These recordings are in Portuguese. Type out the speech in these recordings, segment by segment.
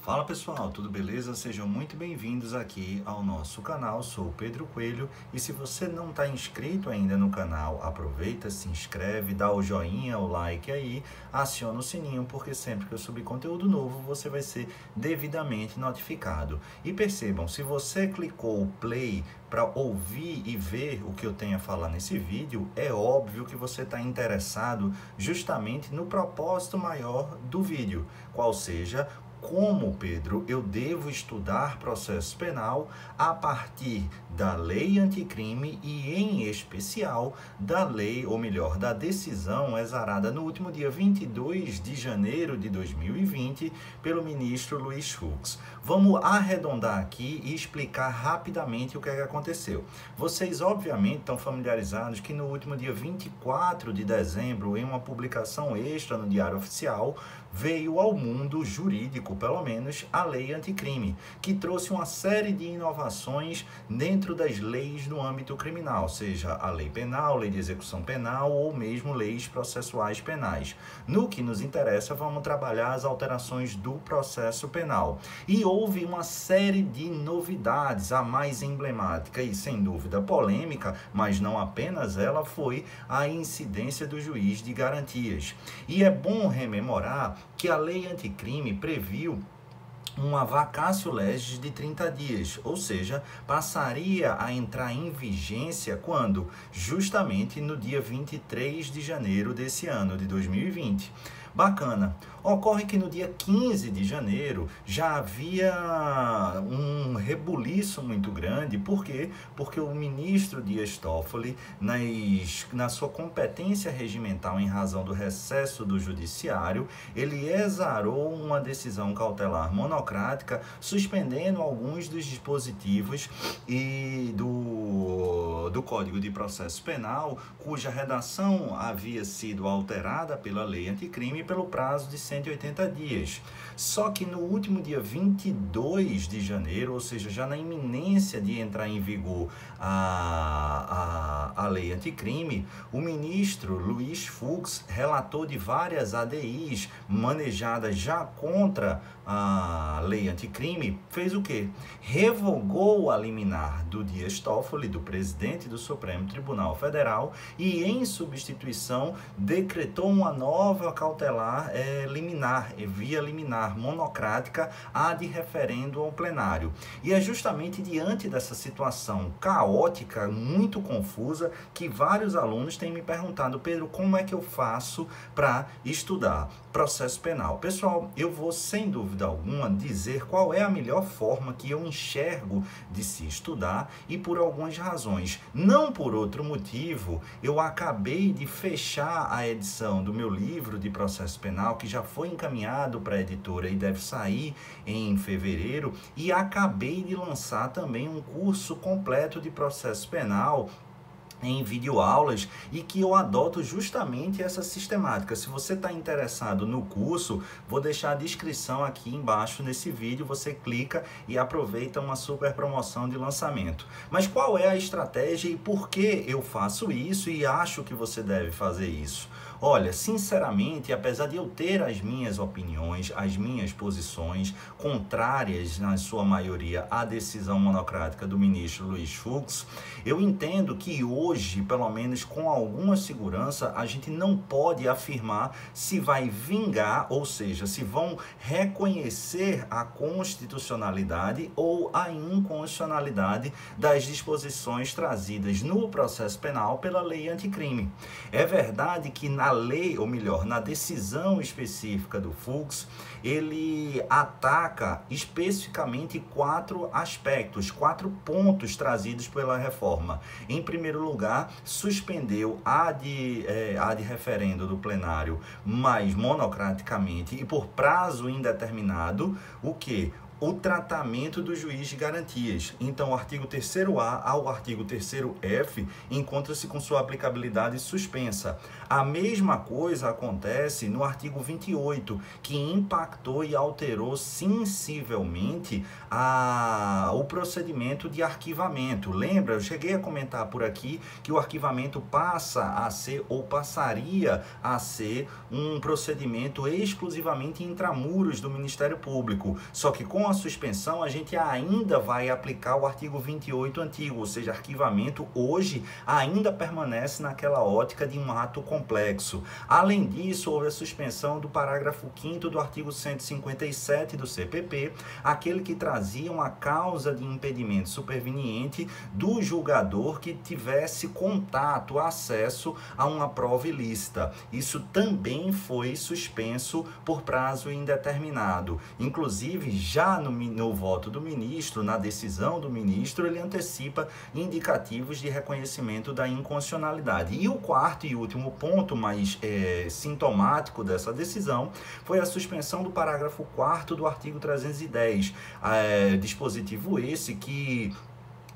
Fala pessoal, tudo beleza? Sejam muito bem-vindos aqui ao nosso canal. Sou o Pedro Coelho e se você não está inscrito ainda no canal, aproveita, se inscreve, dá o joinha, o like aí, aciona o sininho, porque sempre que eu subir conteúdo novo você vai ser devidamente notificado. E percebam, se você clicou o play para ouvir e ver o que eu tenho a falar nesse vídeo, é óbvio que você está interessado justamente no propósito maior do vídeo, qual seja como, Pedro, eu devo estudar processo penal a partir da lei anticrime e, em especial, da lei, ou melhor, da decisão exarada no último dia 22 de janeiro de 2020 pelo ministro Luiz Fux. Vamos arredondar aqui e explicar rapidamente o que é que aconteceu. Vocês, obviamente, estão familiarizados que no último dia 24 de dezembro, em uma publicação extra no Diário Oficial, veio ao mundo jurídico, pelo menos, a lei anticrime, que trouxe uma série de inovações dentro das leis no âmbito criminal, seja a lei penal, lei de execução penal ou mesmo leis processuais penais. No que nos interessa, vamos trabalhar as alterações do processo penal. E houve uma série de novidades, a mais emblemática e, sem dúvida, polêmica, mas não apenas ela, foi a incidência do juiz de garantias. E é bom rememorar que a lei anticrime previu uma vacatio legis de 30 dias, ou seja, passaria a entrar em vigência quando? Justamente no dia 23 de janeiro desse ano, de 2020. Bacana. Ocorre que no dia 15 de janeiro já havia um rebuliço muito grande. Por quê? Porque o ministro Dias Toffoli, na sua competência regimental em razão do recesso do judiciário, ele exarou uma decisão cautelar monocrática, suspendendo alguns dos dispositivos e do Código de Processo Penal, cuja redação havia sido alterada pela lei anticrime pelo prazo de 180 dias. Só que no último dia 22 de janeiro, ou seja, já na iminência de entrar em vigor a lei anticrime, o ministro Luiz Fux, relator de várias ADIs manejadas já contra a lei anticrime, fez o quê? Revogou a liminar do Dias Toffoli, do presidente do Supremo Tribunal Federal, e em substituição decretou uma nova cautelar liminar, via liminar monocrática, ad referendo ao plenário. E é justamente diante dessa situação caótica, muito confusa, que vários alunos têm me perguntado: Pedro, como é que eu faço para estudar processo penal? Pessoal, eu vou sem dúvida alguma dizer qual é a melhor forma que eu enxergo de se estudar e por algumas razões. Não por outro motivo, eu acabei de fechar a edição do meu livro de processo penal, que já foi encaminhado para a editora e deve sair em fevereiro, e acabei de lançar também um curso completo de processo penal em videoaulas, e que eu adoto justamente essa sistemática. Se você está interessado no curso, vou deixar a descrição aqui embaixo nesse vídeo, você clica e aproveita uma super promoção de lançamento. Mas qual é a estratégia e por que eu faço isso e acho que você deve fazer isso? Olha, sinceramente, apesar de eu ter as minhas opiniões, as minhas posições contrárias, na sua maioria, à decisão monocrática do ministro Luiz Fux, eu entendo que hoje, pelo menos com alguma segurança, a gente não pode afirmar se vai vingar, ou seja, se vão reconhecer a constitucionalidade ou a inconstitucionalidade das disposições trazidas no processo penal pela lei anticrime. É verdade que na lei, ou melhor, na decisão específica do Fux, ele ataca especificamente 4 aspectos, 4 pontos trazidos pela reforma. Em primeiro lugar, suspendeu ad referendo do plenário, mas monocraticamente e por prazo indeterminado, o que? o tratamento do juiz de garantias. Então, o artigo 3º-A ao artigo 3º-F encontra-se com sua aplicabilidade suspensa. A mesma coisa acontece no artigo 28, que impactou e alterou sensivelmente o procedimento de arquivamento. Lembra? Eu cheguei a comentar por aqui que o arquivamento passa a ser, ou passaria a ser, um procedimento exclusivamente intramuros do Ministério Público. Só que com a suspensão a gente ainda vai aplicar o artigo 28 antigo, ou seja, arquivamento hoje ainda permanece naquela ótica de um ato complexo. Além disso, houve a suspensão do parágrafo 5º do artigo 157 do CPP, aquele que trazia uma causa de impedimento superveniente do julgador que tivesse contato, acesso a uma prova ilícita. Isso também foi suspenso por prazo indeterminado. Inclusive, já no voto do ministro, na decisão do ministro, ele antecipa indicativos de reconhecimento da inconstitucionalidade. E o quarto e último ponto, mais sintomático dessa decisão, foi a suspensão do parágrafo 4º do artigo 310, dispositivo esse que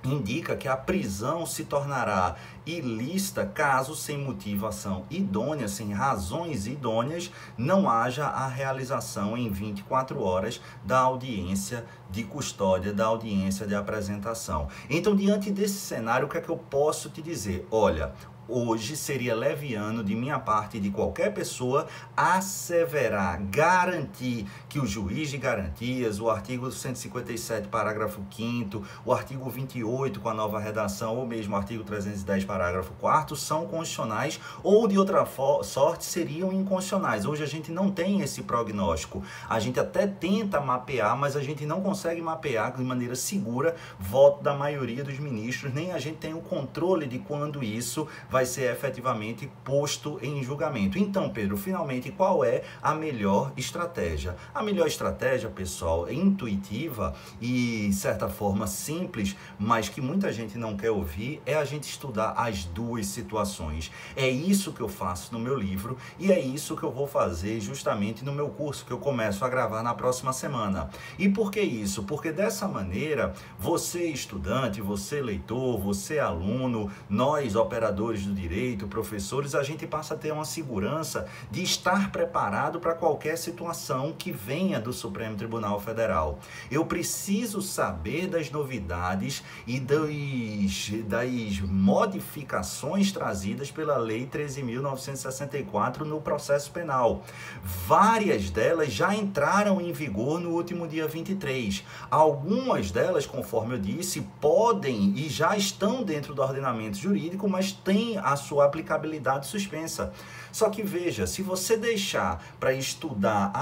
indica que a prisão se tornará ilícita caso, sem motivação idônea, sem razões idôneas, não haja a realização em 24 horas da audiência de custódia, da audiência de apresentação. Então, diante desse cenário, o que é que eu posso te dizer? Olha, hoje seria leviano de minha parte e de qualquer pessoa asseverar, garantir que o juiz de garantias, o artigo 157, parágrafo 5º, o artigo 28 com a nova redação, ou mesmo o artigo 310, parágrafo 4º, são constitucionais ou de outra sorte seriam inconstitucionais. Hoje a gente não tem esse prognóstico. A gente até tenta mapear, mas a gente não consegue mapear de maneira segura voto da maioria dos ministros, nem a gente tem o controle de quando isso vai ser efetivamente posto em julgamento. Então, Pedro, finalmente, qual é a melhor estratégia? A melhor estratégia, pessoal, é intuitiva e, de certa forma, simples, mas que muita gente não quer ouvir, é a gente estudar as duas situações. É isso que eu faço no meu livro e é isso que eu vou fazer justamente no meu curso, que eu começo a gravar na próxima semana. E por que isso? Porque dessa maneira, você estudante, você leitor, você aluno, nós operadores do direito, professores, a gente passa a ter uma segurança de estar preparado para qualquer situação que venha do Supremo Tribunal Federal. Eu preciso saber das novidades e das modificações trazidas pela Lei 13.964 no processo penal. Várias delas já entraram em vigor no último dia 23. Algumas delas, conforme eu disse, podem e já estão dentro do ordenamento jurídico, mas têm a sua aplicabilidade suspensa. Só que veja, se você deixar para estudar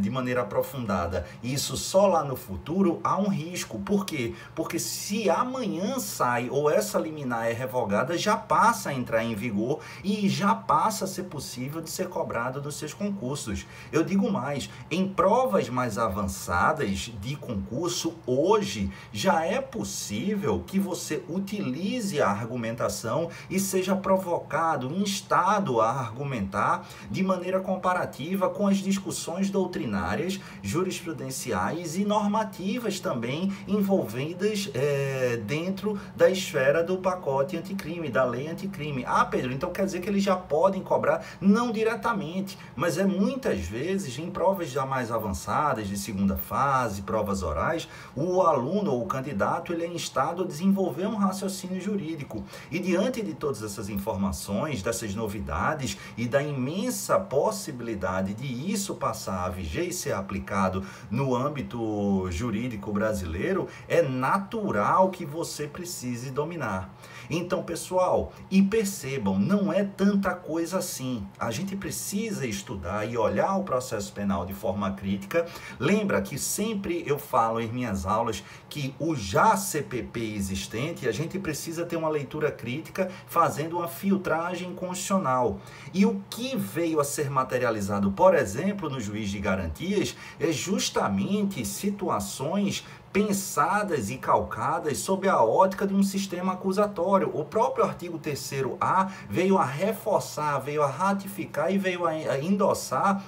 de maneira aprofundada isso só lá no futuro, há um risco. Por quê? Porque se amanhã sai ou essa liminar é revogada, já passa a entrar em vigor e já passa a ser possível de ser cobrado dos seus concursos. Eu digo mais, em provas mais avançadas de concurso, hoje já é possível que você utilize a argumentação e seja provocado, instado a argumentar de maneira comparativa com as discussões doutrinárias, jurisprudenciais e normativas também envolvidas dentro da esfera do pacote anticrime, da lei anticrime. Ah, Pedro, então quer dizer que eles já podem cobrar? Não diretamente, mas muitas vezes em provas já mais avançadas, de segunda fase, provas orais, o aluno ou o candidato ele é instado a desenvolver um raciocínio jurídico. E diante de todas essas informações, dessas novidades e da imensa possibilidade de isso passar a viger e ser aplicado no âmbito jurídico brasileiro, é natural que você precise dominar. Então, pessoal, e percebam, não é tanta coisa assim. A gente precisa estudar e olhar o processo penal de forma crítica. Lembra que sempre eu falo em minhas aulas que o já CPP existente, a gente precisa ter uma leitura crítica fazendo uma filtragem constitucional. E o que veio a ser materializado, por exemplo, no juiz de garantias, é justamente situações pensadas e calcadas sob a ótica de um sistema acusatório. O próprio artigo 3º-A veio a reforçar, veio a ratificar e veio a endossar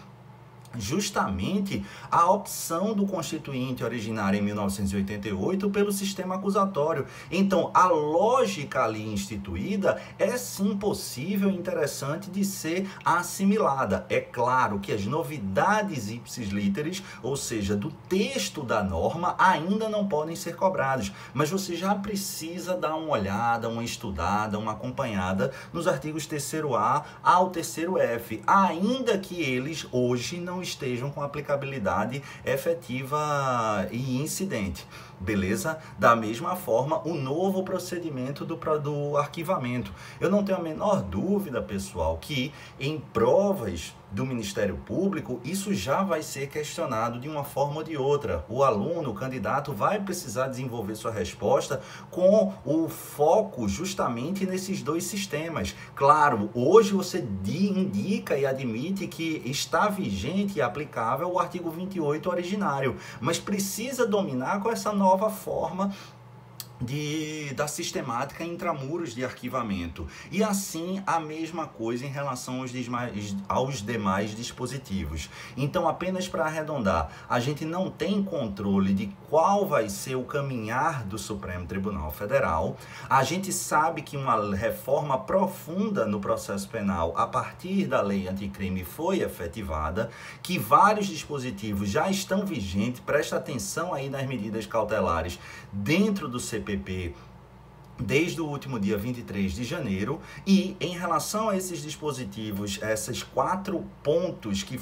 justamente a opção do Constituinte originária em 1988 pelo sistema acusatório. Então, a lógica ali instituída é sim possível e interessante de ser assimilada. É claro que as novidades ipsis literis, ou seja, do texto da norma, ainda não podem ser cobradas, mas você já precisa dar uma olhada, uma estudada, uma acompanhada nos artigos 3º-A ao 3º-F, ainda que eles hoje não estejam com aplicabilidade efetiva e incidente. Beleza? Da mesma forma, o novo procedimento do arquivamento. Eu não tenho a menor dúvida, pessoal, que em provas do Ministério Público, isso já vai ser questionado de uma forma ou de outra. O aluno, o candidato, vai precisar desenvolver sua resposta com o foco justamente nesses dois sistemas. Claro, hoje você indica e admite que está vigente e aplicável o artigo 28 originário, mas precisa dominar com essa nova forma da sistemática intramuros de arquivamento. E assim a mesma coisa em relação aos demais dispositivos. Então, apenas para arredondar, a gente não tem controle de qual vai ser o caminhar do Supremo Tribunal Federal. A gente sabe que uma reforma profunda no processo penal a partir da lei anticrime foi efetivada, que vários dispositivos já estão vigentes. Presta atenção aí nas medidas cautelares dentro do CPP desde o último dia 23 de janeiro, e em relação a esses dispositivos, esses 4 pontos que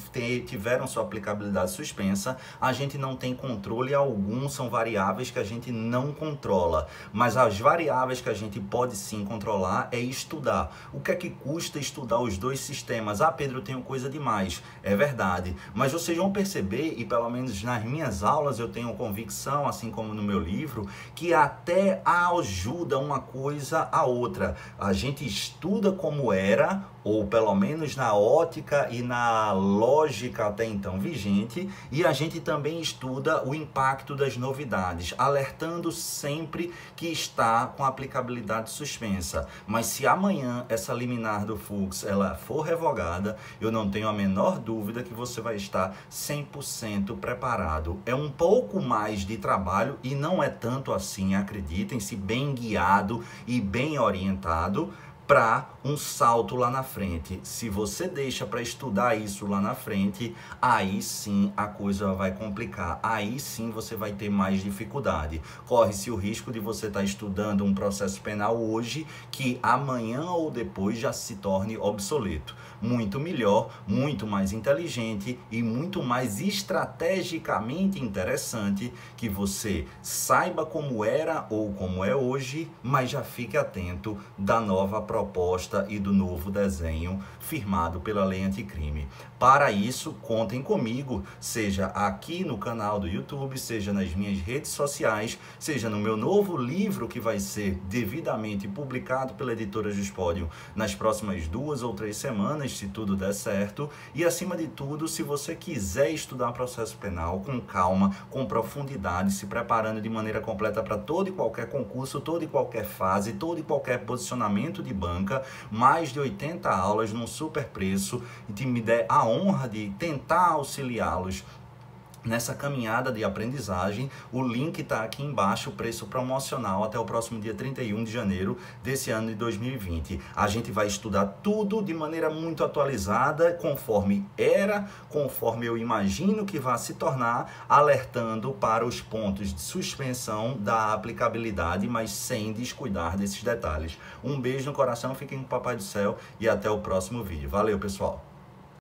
tiveram sua aplicabilidade suspensa, a gente não tem controle algum, são variáveis que a gente não controla, mas as variáveis que a gente pode sim controlar é estudar. O que é que custa estudar os dois sistemas? Ah, Pedro, eu tenho coisa demais. É verdade, mas vocês vão perceber, e pelo menos nas minhas aulas eu tenho convicção, assim como no meu livro, que até ajuda uma coisa a outra. A gente estuda como era, ou pelo menos na ótica e na lógica até então vigente, e a gente também estuda o impacto das novidades, alertando sempre que está com aplicabilidade suspensa. Mas se amanhã essa liminar do Fux ela for revogada, eu não tenho a menor dúvida que você vai estar 100% preparado. É um pouco mais de trabalho e não é tanto assim, acreditem, se bem guiado e bem orientado para um salto lá na frente. Se você deixa para estudar isso lá na frente, aí sim a coisa vai complicar, aí sim você vai ter mais dificuldade. Corre-se o risco de você estar estudando um processo penal hoje que amanhã ou depois já se torne obsoleto. Muito melhor, muito mais inteligente e muito mais estrategicamente interessante que você saiba como era ou como é hoje, mas já fique atento da nova proposta e do novo desenho firmado pela lei anticrime. Para isso, contem comigo, seja aqui no canal do YouTube, seja nas minhas redes sociais, seja no meu novo livro que vai ser devidamente publicado pela editora Juspodium nas próximas 2 ou 3 semanas, se tudo der certo. E acima de tudo, se você quiser estudar processo penal com calma, com profundidade, se preparando de maneira completa para todo e qualquer concurso, toda e qualquer fase, todo e qualquer posicionamento de banca, mais de 80 aulas num super preço, e me der a honra de tentar auxiliá-los nessa caminhada de aprendizagem. O link está aqui embaixo, preço promocional até o próximo dia 31 de janeiro desse ano de 2020. A gente vai estudar tudo de maneira muito atualizada, conforme era, conforme eu imagino que vai se tornar, alertando para os pontos de suspensão da aplicabilidade, mas sem descuidar desses detalhes. Um beijo no coração, fiquem com o Papai do Céu e até o próximo vídeo. Valeu, pessoal!